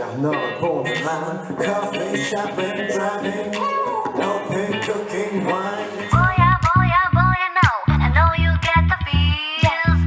got another bowl of mine. Coffee, shopping, driving. No pig cooking wine. No. I know you get the feels.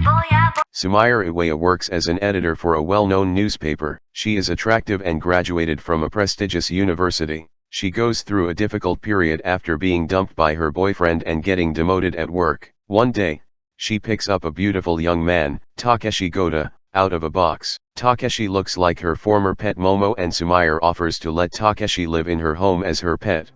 Sumire Iwaya works as an editor for a well-known newspaper. She is attractive and graduated from a prestigious university. She goes through a difficult period after being dumped by her boyfriend and getting demoted at work. One day, she picks up a beautiful young man, Takeshi Goda, out of a box. Takeshi looks like her former pet Momo, and Sumire offers to let Takeshi live in her home as her pet.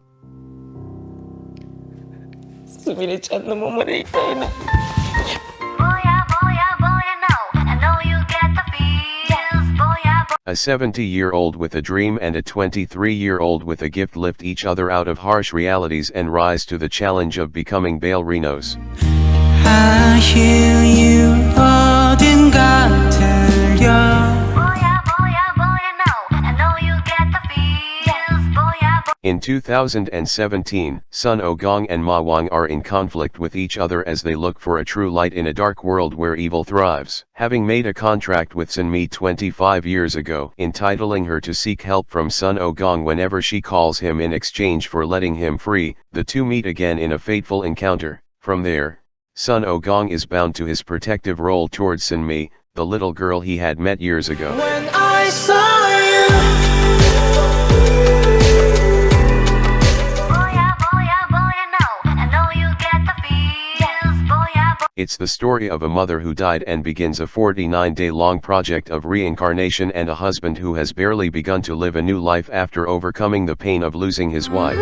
A 70-year-old with a dream and a 23-year-old with a gift lift each other out of harsh realities and rise to the challenge of becoming ballerinos. In 2017, Sun Ogong and Ma Wang are in conflict with each other as they look for a true light in a dark world where evil thrives. Having made a contract with Sun Mi 25 years ago, entitling her to seek help from Sun Ogong whenever she calls him in exchange for letting him free, the two meet again in a fateful encounter. From there, Sun Ogong is bound to his protective role towards Sun Mi, the little girl he had met years ago. When I saw you. It's the story of a mother who died and begins a 49-day-long project of reincarnation, and a husband who has barely begun to live a new life after overcoming the pain of losing his wife.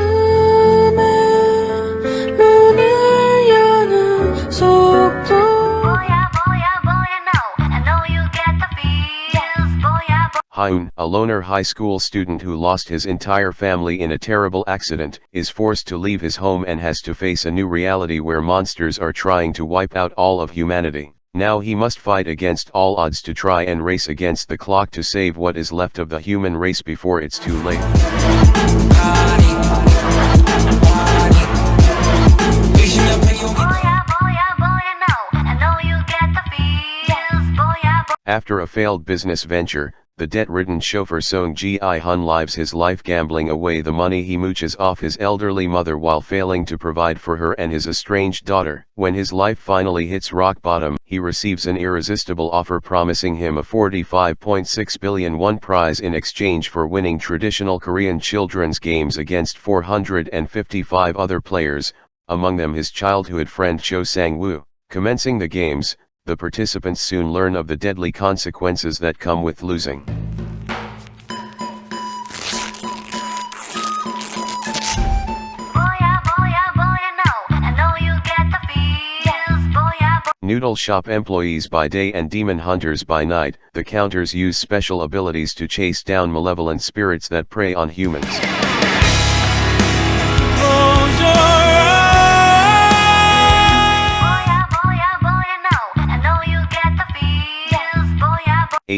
Hoyeon, a loner high school student who lost his entire family in a terrible accident, is forced to leave his home and has to face a new reality where monsters are trying to wipe out all of humanity. Now he must fight against all odds to try and race against the clock to save what is left of the human race before it's too late. After a failed business venture, the debt-ridden chauffeur Song Ji-hun lives his life gambling away the money he mooches off his elderly mother while failing to provide for her and his estranged daughter. When his life finally hits rock bottom, he receives an irresistible offer promising him a 45.6 billion won prize in exchange for winning traditional Korean children's games against 455 other players, among them his childhood friend Cho Sang-woo. Commencing the games, the participants soon learn of the deadly consequences that come with losing. Noodle shop employees by day and demon hunters by night, the counters use special abilities to chase down malevolent spirits that prey on humans.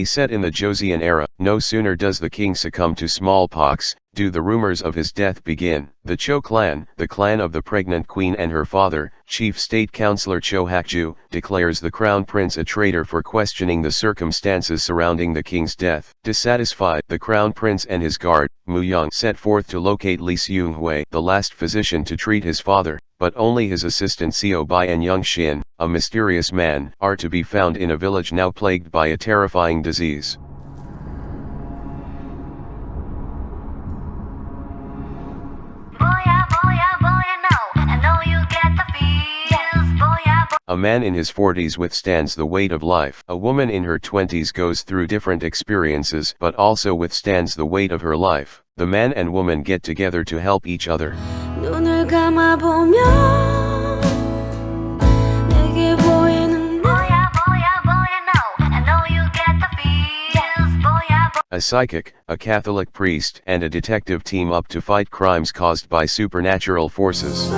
Set in the Joseon era, no sooner does the king succumb to smallpox, do the rumors of his death begin. The Cho clan, the clan of the pregnant queen and her father, Chief State Councilor Cho Hakju, declares the crown prince a traitor for questioning the circumstances surrounding the king's death. Dissatisfied, the crown prince and his guard, Mu Young, set forth to locate Lee Seung-hui, the last physician to treat his father, but only his assistant Seo Bai and Young Shin, a mysterious man, are to be found in a village now plagued by a terrifying disease. A man in his 40s withstands the weight of life. A woman in her 20s goes through different experiences but also withstands the weight of her life. The man and woman get together to help each other. A psychic, a Catholic priest, and a detective team up to fight crimes caused by supernatural forces.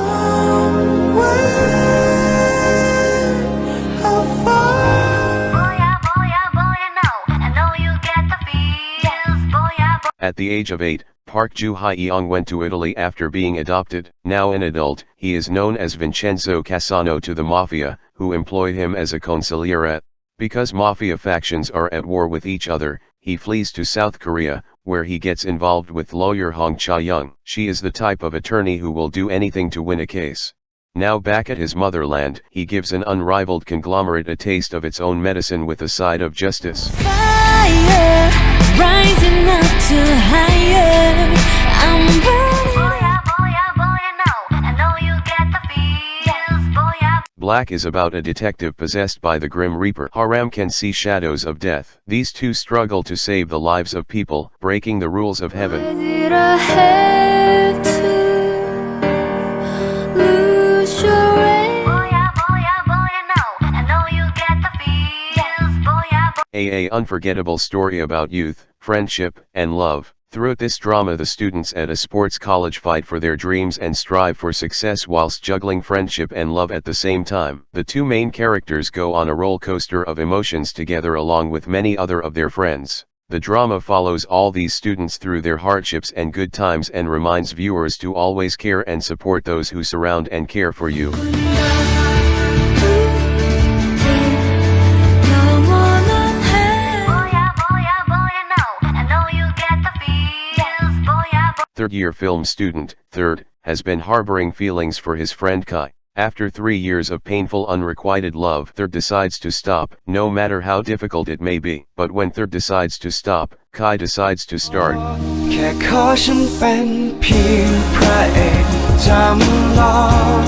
At the age of 8, Park Ju-hyung went to Italy after being adopted. Now an adult, he is known as Vincenzo Cassano to the mafia, who employ him as a consigliere. Because mafia factions are at war with each other, he flees to South Korea, where he gets involved with lawyer Hong Cha-young. She is the type of attorney who will do anything to win a case. Now back at his motherland, he gives an unrivaled conglomerate a taste of its own medicine with a side of justice. Fire, rising up to higher. I'm burning. I know you get the feels, boy. Black is about a detective possessed by the Grim Reaper. Haram can see shadows of death. These two struggle to save the lives of people, breaking the rules of heaven. Why did I have to lose your way? I know you get the feels, boy. A unforgettable story about youth, friendship, and love. Throughout this drama, the students at a sports college fight for their dreams and strive for success whilst juggling friendship and love at the same time. The two main characters go on a roller coaster of emotions together along with many other of their friends. The drama follows all these students through their hardships and good times and reminds viewers to always care and support those who surround and care for you. Third-year film student, Third, has been harboring feelings for his friend Kai. After 3 years of painful unrequited love, Third decides to stop, no matter how difficult it may be. But when Third decides to stop, Kai decides to start. แค่ขอฉันเป็นเพียงพระเอกจำลอง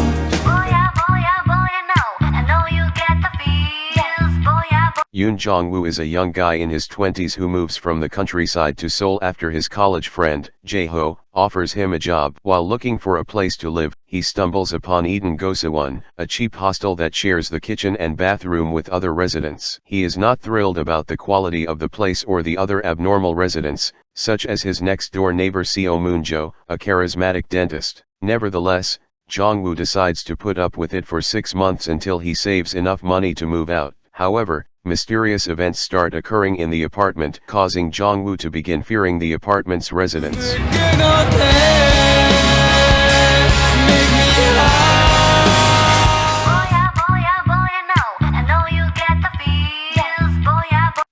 Yoon Jong-woo is a young guy in his 20s who moves from the countryside to Seoul after his college friend, Jae-ho, offers him a job. While looking for a place to live, he stumbles upon Eden Gosewon, a cheap hostel that shares the kitchen and bathroom with other residents. He is not thrilled about the quality of the place or the other abnormal residents, such as his next-door neighbor Seo Moon-jo, a charismatic dentist. Nevertheless, Jong-woo decides to put up with it for 6 months until he saves enough money to move out. However, mysterious events start occurring in the apartment, causing Jong-woo to begin fearing the apartment's residents.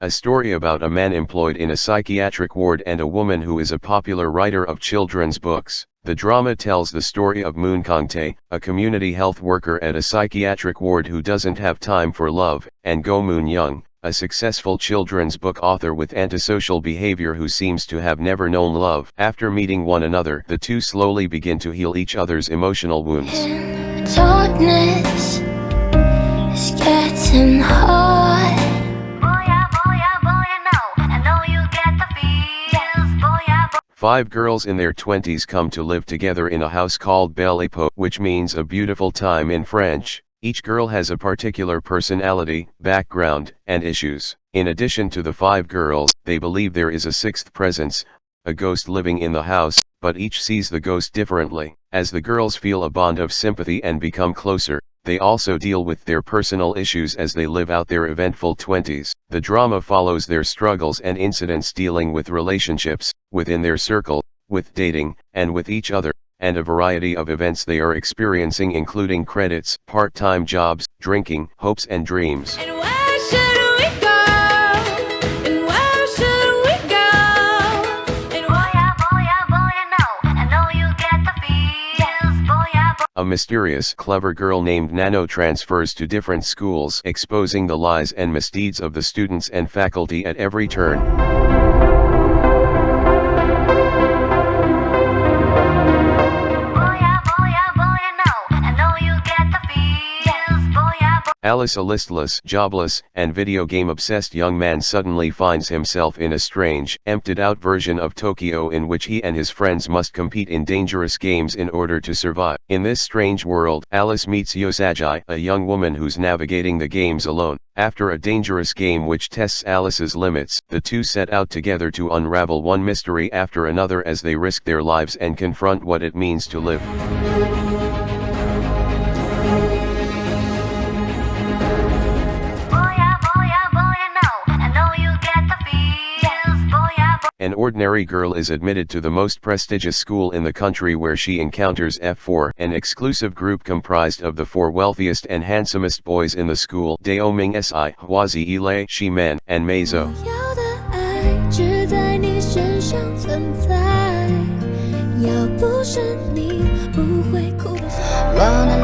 A story about a man employed in a psychiatric ward and a woman who is a popular writer of children's books. The drama tells the story of Moon Kang-tae, a community health worker at a psychiatric ward who doesn't have time for love, and Go Moon-young, a successful children's book author with antisocial behavior who seems to have never known love. After meeting one another, the two slowly begin to heal each other's emotional wounds. Darkness is getting hot. Five girls in their 20s come to live together in a house called Belle Époque, which means a beautiful time in French. Each girl has a particular personality, background, and issues. In addition to the 5 girls, they believe there is a 6th presence, a ghost living in the house, but each sees the ghost differently. As the girls feel a bond of sympathy and become closer, they also deal with their personal issues as they live out their eventful 20s. The drama follows their struggles and incidents dealing with relationships, within their circle, with dating, and with each other, and a variety of events they are experiencing including credits, part-time jobs, drinking, hopes and dreams. And where should we go? And where should we go? And I know you get the feels, A mysterious, clever girl named Nano transfers to different schools, exposing the lies and misdeeds of the students and faculty at every turn. Alice, a listless, jobless, and video game-obsessed young man, suddenly finds himself in a strange, emptied-out version of Tokyo in which he and his friends must compete in dangerous games in order to survive. In this strange world, Alice meets Yosagi, a young woman who's navigating the games alone. After a dangerous game which tests Alice's limits, the two set out together to unravel one mystery after another as they risk their lives and confront what it means to live. An ordinary girl is admitted to the most prestigious school in the country where she encounters F4, an exclusive group comprised of the 4 wealthiest and handsomest boys in the school: Daoming Si, Hwazi Ile, Shimen, and Meizo. 身上存在。要不是你，不会哭得像。